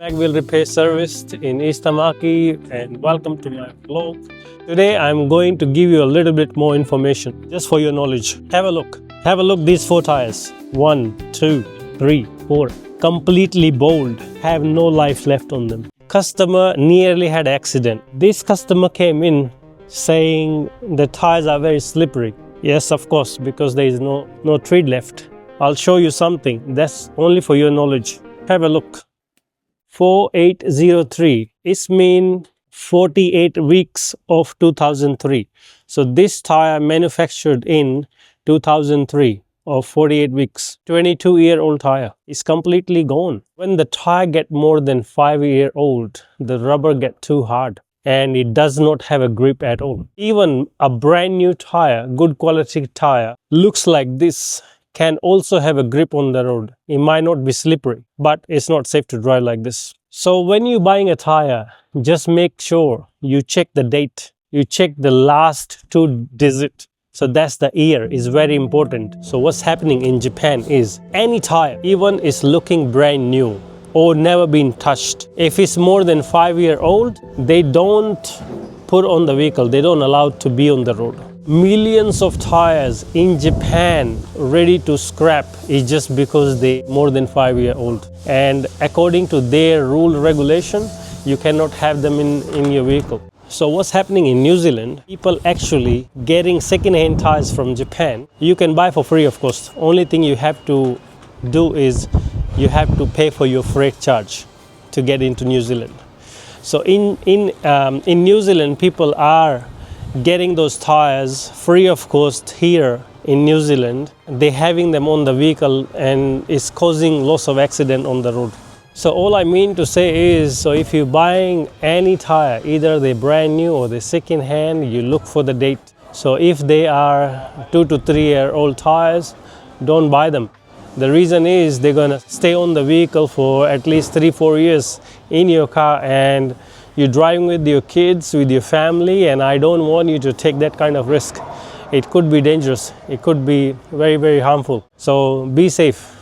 Magwheel repair service in East Tamaki, and welcome to my vlog. Today I'm going to give you a little bit more information just for your knowledge. Have a look. Have a look these 4 tires. 1, 2, 3, 4. Completely bald. Have no life left on them. Customer nearly had accident. This customer came in saying the tires are very slippery. Yes, of course, because there is no tread left. I'll show you something. That's only for your knowledge. Have a look. 4803. It's mean 48 weeks of 2003. So this tire manufactured in 2003 of 48 weeks. 22-year-old tire is completely gone. When the tire get more than 5-year-old, the rubber get too hard and it does not have a grip at all. Even a brand new tire, good quality tire, looks like this, can also have a grip on the road. It might not be slippery, but it's not safe to drive like this. So when you're buying a tire, just make sure you check the date. You check the last 2 digits. So that's the year is very important. So what's happening in Japan is any tire, even is looking brand new or never been touched, if it's more than 5-year-old, they don't put on the vehicle. They don't allow it to be on the road. Millions of tires in Japan ready to scrap is just because they more than 5-year-old, and according to their rule regulation you cannot have them in your vehicle. So what's happening in New Zealand, people actually getting second-hand tires from Japan. You can buy for free, of course. Only thing you have to do is you have to pay for your freight charge to get into New Zealand. So in New Zealand, people are getting those tires free of cost here in New Zealand. They're having them on the vehicle and it's causing lots of accident on the road. So all I mean to say is, so if you're buying any tire, either they're brand new or they're second hand, you look for the date. So if they are 2 to 3-year-old tires, don't buy them. The reason is they're gonna stay on the vehicle for at least 3-4 years in your car, and you're driving with your kids, with your family, and I don't want you to take that kind of risk. It could be dangerous. It could be very, very harmful. So be safe.